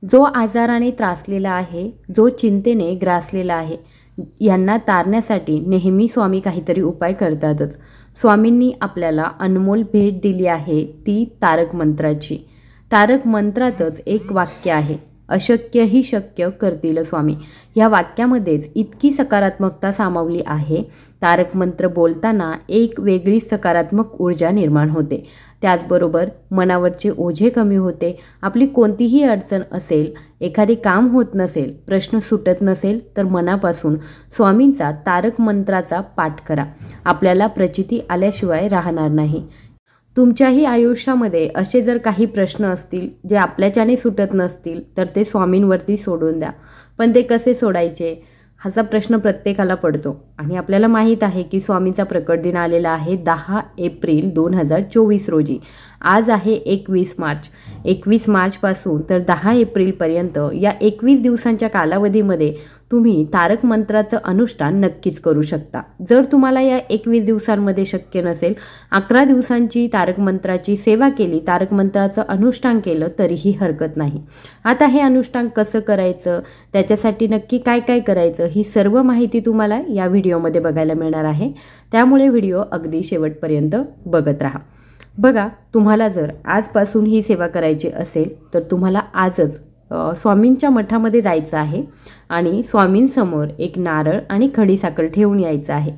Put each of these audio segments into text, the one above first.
जो आजाराने त्रासलेला आहे, जो चिंतेने ग्रासलेला आहे, यांना तारण्यासाठी नेहमी स्वामी काहीतरी उपाय करतातच। स्वामींनी आपल्याला अनमोल भेट दिली आहे, ती तारक मंत्राची। तारक मंत्रातच एक वाक्य आहे, अशक्य ही शक्य करतील स्वामी। या वाक्यामध्येच इतकी सकारात्मकता सामावली आहे। तारक मंत्र बोलताना एक वेगळी सकारात्मक ऊर्जा निर्माण होते। त्याचबरोबर मनावरचे ओझे कमी होते। आपली कोणतीही अडचण असेल, एखादे काम होत नसेल, प्रश्न सुटत नसेल तर मनापासून स्वामींचा तारक मंत्राचा पाठ करा। आपल्याला प्रचिती आल्याशिवाय राहणार नाही। तुमच्याही आयुष्यामध्ये असे जर काही प्रश्न असतील जे आपल्याच्याने सुटत नसतील तर ते स्वामींवरती सोडून द्या। पण ते कसे सोडायचे हाचा प्रश्न प्रत्येकाला पडतो आणि आपल्याला माहीत आहे की स्वामींचा प्रकट दिन आलेला आहे 10 एप्रिल 2024 रोजी। आज आहे 21 मार्च। 21 मार्चपासून तर 10 एप्रिलपर्यंत या 21 दिवसांच्या कालावधीमध्ये तुम्ही तारक मंत्राचं अनुष्ठान नक्कीच करू शकता। जर तुम्हाला या 21 दिवसांमध्ये शक्य नसेल, 11 दिवसांची तारक मंत्राची सेवा केली, तारक मंत्राचं अनुष्ठान केलं तरीही हरकत नाही। आता हे अनुष्ठान कसं करायचं, त्याच्यासाठी नक्की काय काय करायचं, ही सर्व माहिती तुम्हाला या व्हिडिओमध्ये बघायला मिळणार आहे। त्यामुळे व्हिडिओ अगदी शेवटपर्यंत बघत राहा। बघा, तुम्हाला जर आजपासून ही सेवा करायची असेल तर तुम्हाला आजच स्वामींच्या मठामध्ये जायचं आहे आणि स्वामींसमोर एक नारळ आणि खडीसाखर ठेवून यायचं आहे।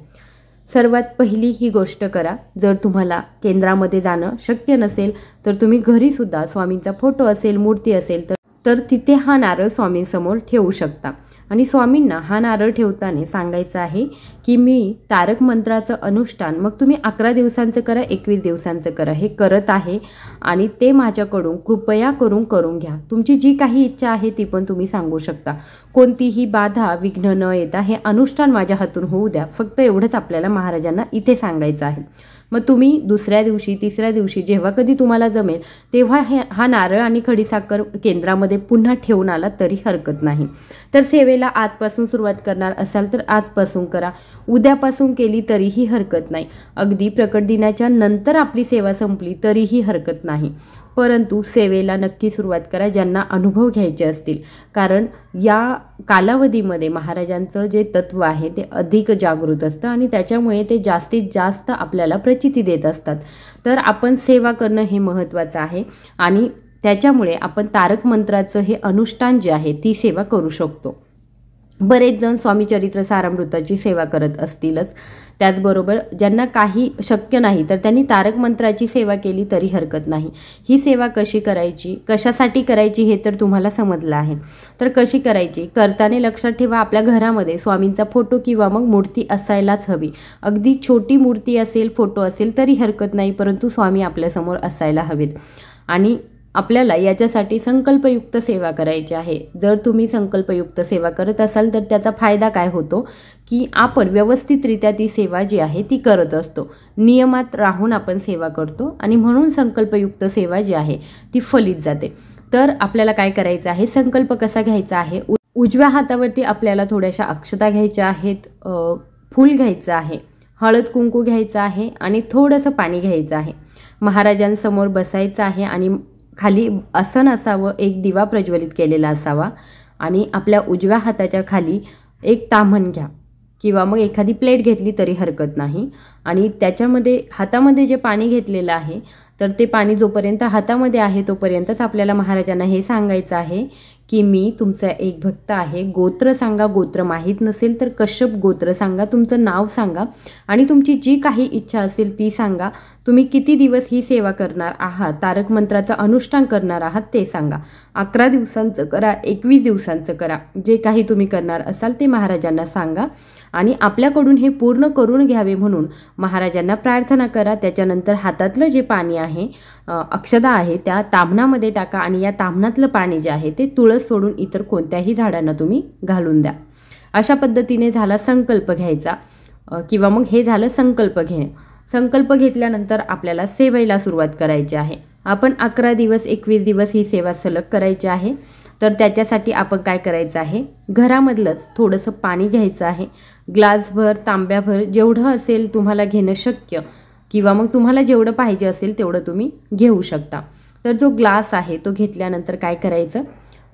सर्वात पहिली ही गोष्ट करा, जर तुम्हाला केंद्रामध्ये जाणं शक्य नसेल तर तुम्ही घरीसुद्धा स्वामींचा फोटो असेल, मूर्ती असेल तर तिथे हा नारळ स्वामींसमोर ठेवू शकता। आणि स्वामींना हा नारळ ठेवताना सांगायचं आहे की मी तारक मंत्राचं अनुष्ठान, मग तुम्ही 11 दिवसांचं करा, 21 दिवसांचं करा, हे करत आहे आणि ते माझ्याकडून कृपया करून घ्या। तुमची जी काही इच्छा आहे ती पण तुम्ही सांगू शकता। कोणतीही बाधा विघ्न न येता हे अनुष्ठान माझ्या हातून होऊ द्या, फक्त एवढंच आपल्याला महाराजांना इथे सांगायचं आहे। मग तुम्ही दुसऱ्या दिवशी, तिसऱ्या दिवशी जेव्हा कधी तुम्हाला जमेल तेव्हा हा नारळ आणि खडीसाखर केंद्रामध्ये पुन्हा ठेवून आला तरी हरकत नाही। तर सेवेला आजपासून सुरुवात करणार असाल तर आजपासून करा, उद्यापासून केली तरीही हरकत नाही, अगदी प्रकट दिनाच्या नंतर आपली सेवा संपली तरीही हरकत नाही। परंतु सेवेला नक्की सुरुवात करा ज्यांना अनुभव घ्यायचे असतील, कारण या कालावधीमध्ये महाराजांचं जे तत्व आहे ते अधिक जागृत असतं आणि त्याच्यामुळे ते जास्तीत जास्त आपल्याला प्रचिती देत असतात। तर आपण सेवा करणं हे महत्त्वाचं आहे आणि त्याच्यामुळे आपण तारक मंत्राचं हे अनुष्ठान जे आहे ती सेवा करू शकतो। बरेच जण स्वामी चरित्र सारामृताची सेवा करत असतीलच, त्याचबरोबर ज्यांना काही शक्य नाही तर त्यांनी तारक मंत्राची सेवा केली तरी हरकत नाही। ही सेवा कशी करायची, कशासाठी करायची हे तर तुम्हाला समजलं आहे। तर कशी करायची, करताना लक्षात ठेवा आपल्या घरामध्ये स्वामींचा फोटो किंवा मग मूर्ती असायलाच हवी। अगदी छोटी मूर्ती असेल, फोटो असेल तरी हरकत नाही, परंतु स्वामी आपल्यासमोर असायला हवेत। आणि आपल्याला याच्यासाठी संकल्पयुक्त सेवा करायची आहे। जर तुम्ही संकल्पयुक्त सेवा करत असाल तर त्याचा फायदा काय होतो की आपण व्यवस्थितरित्या ती सेवा जी आहे ती करत असतो, नियमात राहून आपण सेवा करतो आणि म्हणून संकल्पयुक्त सेवा जी आहे ती फलित जाते। तर आपल्याला काय करायचं आहे, संकल्प कसा घ्यायचा आहे, उजव्या हातावरती आपल्याला थोड्याशा अक्षता घ्यायच्या आहेत, फूल घ्यायचं आहे, हळद कुंकू घ्यायचं आहे आणि थोडंसं पाणी घ्यायचं आहे। महाराजांसमोर बसायचं आहे आणि खाली आसन असावं, एक दिवा प्रज्वलित केलेला असावा आणि आपल्या उजव्या हाताच्या खाली एक ताम्हण घ्या किंवा मग एखादी प्लेट घेतली तरी हरकत नाही। आणि त्याच्यामध्ये हातामध्ये जे पाणी घेतलेलं आहे तर ते पाणी जोपर्यंत हातामध्ये आहे तोपर्यंतच आपल्याला महाराजांना हे सांगायचं आहे की मी तुमचा एक भक्त आहे, गोत्र सांगा, गोत्र माहीत नसेल तर कश्यप गोत्र सांगा, तुमचं नाव सांगा आणि तुमची जी काही इच्छा असेल ती सांगा। तुम्ही किती दिवस ही सेवा करणार आहात, तारक मंत्राचं अनुष्ठान करणार आहात ते सांगा। 11 दिवसांचं करा, 21 दिवसांचं करा, जे काही तुम्ही करणार असाल ते महाराजांना सांगा आणि आपल्याकडून हे पूर्ण करून घ्यावे म्हणून महाराजांना प्रार्थना करा। त्याच्यानंतर हातातलं जे पाणी आहे, अक्षता आहे, त्या ताम्हणामध्ये टाका आणि या ताम्हणातलं पाणी जे आहे ते तुळस सोडून इतर कोणत्याही झाडांना तुम्ही घालून द्या। अशा पद्धतीने झाला संकल्प घ्यायचा किंवा मग हे झालं संकल्प घेणे। संकल्प घेतल्यानंतर आपल्याला सेवेला सुरुवात करायची आहे। आपण 11 दिवस 21 दिवस ही सेवा सलग करायची आहे। तर त्याच्यासाठी आपण काय करायचं आहे, घरामधलंच थोडंसं पाणी घ्यायचं आहे, ग्लासभर, तांब्याभर, जेवढं असेल तुम्हाला घेणं शक्य किंवा मग तुम्हाला जेवढं पाहिजे असेल तेवढं तुम्ही घेऊ शकता। तर जो ग्लास आहे तो घेतल्यानंतर काय करायचं,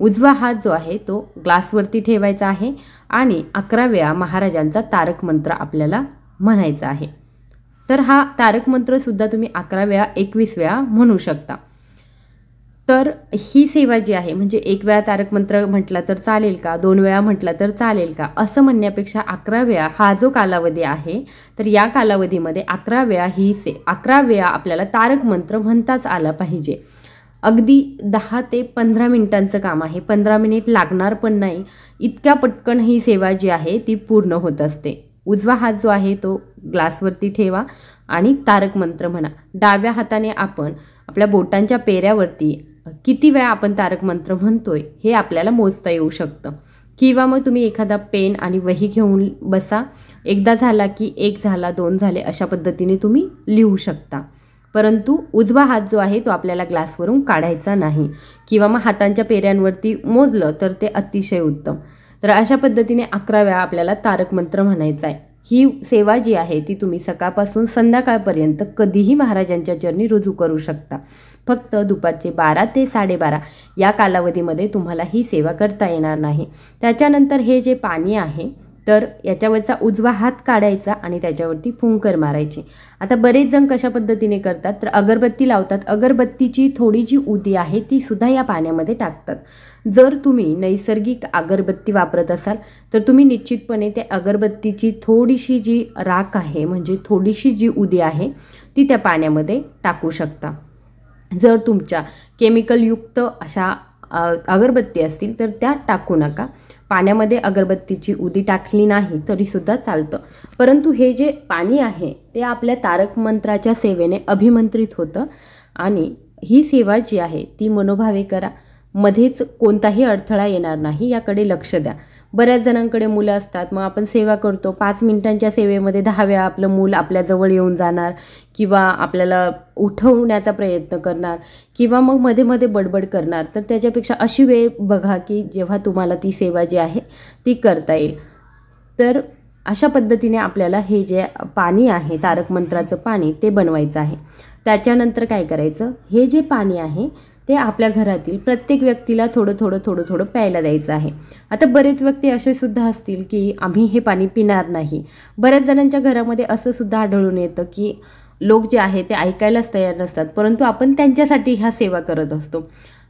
उजवा हात जो आहे तो ग्लासवरती ठेवायचा आहे आणि 11 वेळा महाराजांचा तारक मंत्र आपल्याला म्हणायचा आहे. तर हा तारक मंत्रसुद्धा तुम्ही 11 वेळा 21 वेळा म्हणू शकता. तर ही सेवा जी आहे म्हणजे 1 वेळा तारक मंत्र म्हटला तर चालेल का, 2 वेळा म्हटला तर चालेल का, असं म्हणण्यापेक्षा 11 वेळा हा जो कालावधी आहे तर या कालावधीमध्ये 11 वेळा 11 वेळा आपल्याला तारक मंत्र म्हणताच आला पाहिजे. अगदी 10 ते 15 मिनिटांचं काम आहे, 15 मिनिट लागणार पण नाही, इतक्या पटकन ही सेवा जी आहे ती पूर्ण होत असते. उजवा हात जो आहे तो ग्लासवरती ठेवा आणि तारक मंत्र म्हणा. डाव्या हाताने आपण आपल्या बोटांच्या पेऱ्यावरती किती वेळा आपण तारक मंत्र म्हणतोय हे आपल्याला मोजता येऊ शकतं. किंवा मग तुम्ही एखादा पेन आणि वही घेऊन बसा, एकदा झाला की 1 झाला, 2 झाले, अशा पद्धतीने तुम्ही लिहू शकता. परंतु उजवा हात जो आहे तो आपल्याला ग्लासवरून काढायचा नाही. किंवा मग हातांच्या पेऱ्यांवरती मोजलं तर ते अतिशय उत्तम. तर अशा पद्धतीने 11 वेळा आपल्याला तारक मंत्र म्हणायचा आहे. ही सेवा जी आहे ती तुम्ही सकाळपासून संध्याकाळपर्यंत कधीही महाराजांच्या चरणी रुजू करू शकता. फक्त दुपारचे 12 ते 12:30 या कालावधीमध्ये तुम्हाला ही सेवा करता येणार नाही. त्याच्यानंतर हे जे पाणी आहे तर याच्यावरचा उजवा हात काढायचा आणि त्याच्यावरती फुंकर मारायची. आता बरेच जण कशा पद्धतीने करतात तर अगरबत्ती लावतात, अगरबत्तीची थोडी जी उदी आहे ती सुद्धा या पाण्यामध्ये टाकतात. जर तुम्ही नैसर्गिक अगरबत्ती वापरत असाल तर तुम्ही निश्चितपणे त्या अगरबत्तीची थोडीशी जी राख आहे म्हणजे थोडीशी जी उदी आहे ती त्या पाण्यामध्ये टाकू शकता. जर तुमच्या केमिकलयुक्त अशा अगरबत्ती असतील तर त्या टाकू नका. पाण्यामध्ये अगरबत्तीची उदी टाकली नाही तरीसुद्धा चालतं. परंतु हे जे पाणी आहे ते आपल्या तारक मंत्राच्या सेवेने अभिमंत्रित होतं आणि ही सेवा जी आहे ती मनोभावे करा. मध्येच कोणताही अडथळा येणार नाही याकडे लक्ष द्या. बऱ्याच जणांकडे मुलं असतात, मग आपण सेवा करतो, 5 मिनिटांच्या सेवेमध्ये 10 वेळा आपलं मूल आपल्याजवळ येऊन जाणार किंवा आपल्याला उठवण्याचा प्रयत्न करणार किंवा मग मध्ये मध्ये बडबड करणार. तर त्याच्यापेक्षा अशी वेळ बघा की जेव्हा तुम्हाला ती सेवा जी आहे ती करता येईल. तर अशा पद्धतीने आपल्याला हे जे पाणी आहे तारक मंत्राचं पाणी ते बनवायचं आहे. त्याच्यानंतर काय करायचं, हे जे पाणी आहे ते आपल्या घरातील प्रत्येक व्यक्तीला थोडं थोडं प्यायला द्यायचं आहे. आता बरेच व्यक्ती असे सुद्धा असतील की आम्ही हे पाणी पिणार नाही. बऱ्याच जणांच्या घरामध्ये असं सुद्धा आढळून येतं की लोक जे आहे ते ऐकायलाच तयार नसतात, परंतु आपण त्यांच्यासाठी ह्या सेवा करत असतो.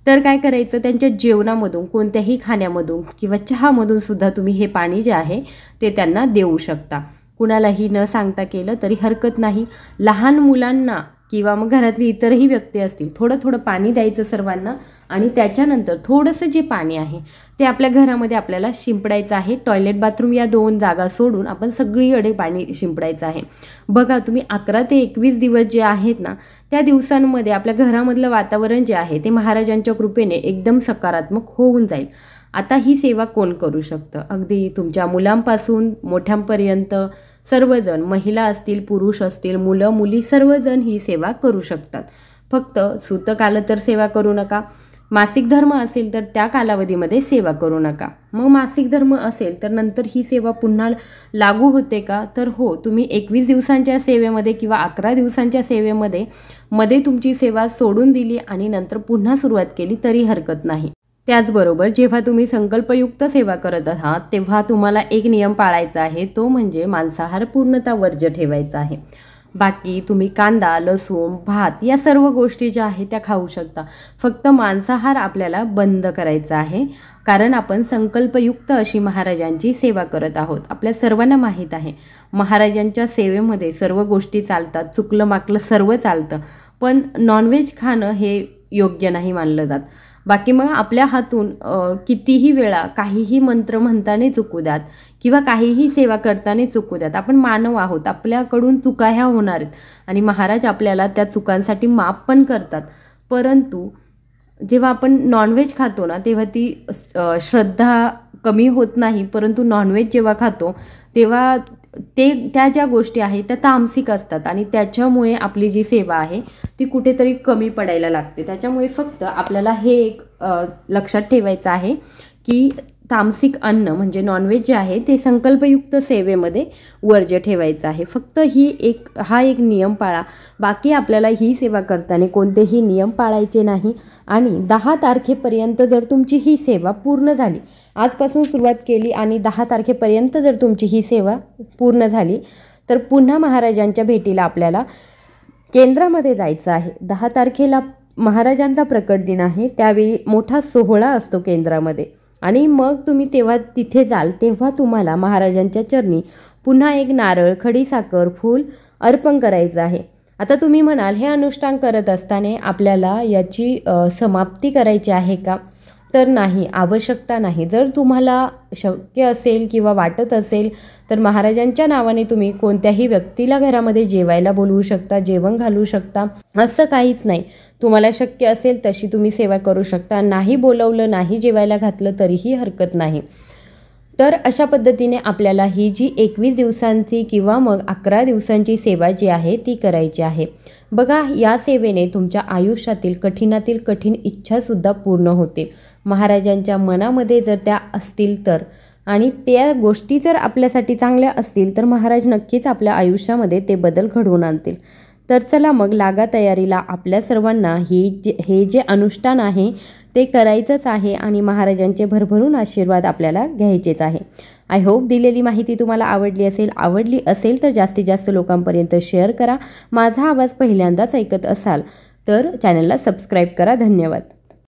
तर काय करायचं, त्यांच्या जेवणामधून, कोणत्याही खाण्यामधून किंवा चहामधून सुद्धा तुम्ही हे पाणी जे आहे ते त्यांना देऊ शकता. कुणालाही न सांगता केलं तरी हरकत नाही. लहान मुलांना किंवा मग घरातली इतरही व्यक्ती असतील थोडं पाणी द्यायचं सर्वांना आणि त्याच्यानंतर थोडंसं जे पाणी आहे ते आपल्या घरामध्ये आपल्याला शिंपडायचं आहे. टॉयलेट बाथरूम या 2 जागा सोडून आपण सगळीकडे पाणी शिंपडायचं आहे. बघा तुम्ही 11 ते 21 दिवस जे आहेत ना त्या दिवसांमध्ये आपल्या घरामधलं वातावरण जे आहे ते महाराजांच्या कृपेने एकदम सकारात्मक होऊन जाईल. आता ही सेवा कोण करू शकतं, अगदी तुमच्या मुलांपासून मोठ्यांपर्यंत सर्वजण, महिला असतील, पुरुष असतील, मुलं मुली सर्वजण ही सेवा करू शकतात. फक्त सूतकाल तर सेवा करू नका. मासिक धर्म असेल तर त्या कालावधीमध्ये सेवा करू नका. मग मासिक धर्म असेल तर नंतर ही सेवा पुन्हा लागू होते का, तर हो, तुम्ही 21 दिवसांच्या सेवेमध्ये किंवा 11 दिवसांच्या सेवेमध्ये मध्ये तुमची सेवा सोडून दिली आणि नंतर पुन्हा सुरुवात केली तरी हरकत नाही. त्याचबरोबर जेव्हा तुम्ही संकल्पयुक्त सेवा करत आहात तेव्हा तुम्हाला एक नियम पाळायचा आहे, तो म्हणजे मांसाहार पूर्णतः वर्ज्य ठेवायचा आहे. बाकी तुम्ही कांदा, लसूण, भात या सर्व गोष्टी ज्या आहेत त्या खाऊ शकता. फक्त मांसाहार आपल्याला बंद करायचा आहे, कारण आपण संकल्पयुक्त अशी महाराजांची सेवा करत आहोत. आपल्या सर्वांना माहीत आहे महाराजांच्या सेवेमध्ये सर्व गोष्टी चालतात, चुकलं माकलं सर्व चालतं, पण नॉनव्हेज खाणं हे योग्य नाही मानलं जात. बाकी मग आपल्या हातून कितीही वेळा काहीही मंत्र म्हणताना चुकू द्यात किंवा काहीही सेवा करताना चुकू द्यात. आपण मानव आहोत, आपल्याकडून चुका ह्या होणार आहेत आणि महाराज आपल्याला त्या चुकांसाठी माफ पण करतात. परंतु जेव्हा आपण नॉनव्हेज खातो ना तेव्हा ती श्रद्धा कमी होत नाही, परंतु नॉनव्हेज जेव्हा खातो तेव्हा त्या ज्या गोष्टी आहेत त्या तामसिक असतात आणि त्याच्यामुळे आपली जी सेवा आहे ती कुठेतरी कमी पडायला लागते. त्याच्यामुळे फक्त आपल्याला हे एक लक्षात ठेवायचं आहे की तामसिक अन्न म्हणजे नॉनव्हेज जे आहे ते संकल्पयुक्त सेवेमध्ये वर्ज्य ठेवायचं आहे. फक्त हा एक नियम पाळा. बाकी आपल्याला ही सेवा करताना कोणतेही नियम पाळायचे नाही. आणि 10 तारखेपर्यंत जर तुमची ही सेवा पूर्ण झाली, आजपासून सुरुवात केली आणि 10 तारखेपर्यंत जर तुमची ही सेवा पूर्ण झाली तर पुन्हा महाराजांच्या भेटीला आपल्याला केंद्रामध्ये जायचं आहे. 10 तारखेला महाराजांचा प्रकट दिन आहे. त्यावेळी मोठा सोहळा असतो केंद्रामध्ये आणि मग तुम्ही तेव्हा तिथे जाल तेव्हा तुम्हाला महाराजांच्या चरणी पुन्हा एक नारळ, खडीसाखर, फूल अर्पण करायचं आहे. आता तुम्ही म्हणाल हे अनुष्ठान करत असताना आपल्याला याची समाप्ती करायची आहे का? तर नाही, आवश्यकता नाही. जर तुम्हाला शक्य असेल किंवा वाटत असेल तर महाराजांच्या नावाने तुम्ही कोणत्याही व्यक्तीला घरामध्ये जेवायला बोलवू शकता, जेवण घालू शकता, असं काहीच नाही. तुम्हाला शक्य असेल तशी तुम्ही सेवा करू शकता. नाही बोलवलं, नाही जेवायला घातलं तरीही हरकत नाही. तर अशा पद्धतीने आपल्याला ही जी 21 दिवसांची किंवा मग 11 दिवसांची सेवा जी आहे ती करायची आहे. बघा, या सेवेने तुमच्या आयुष्यातील कठीणातील कठीण इच्छासुद्धा पूर्ण होतील. महाराजांच्या मनामध्ये जर त्या असतील तर, आणि त्या गोष्टी जर आपल्यासाठी चांगल्या असतील तर महाराज नक्कीच आपल्या आयुष्यामध्ये ते बदल घडवून आणतील. तर चला मग लागा तयारीला. आपल्या सर्वांना हे जे अनुष्ठान आहे ते करायचंच आहे आणि महाराजांचे भरभरून आशीर्वाद आपल्याला घ्यायचेच आहे. आय होप दिलेली माहिती तुम्हाला आवडली असेल तर जास्तीत जास्त लोकांपर्यंत शेअर करा. माझा आवाज पहिल्यांदाच ऐकत असाल तर चॅनलला सबस्क्राईब करा. धन्यवाद.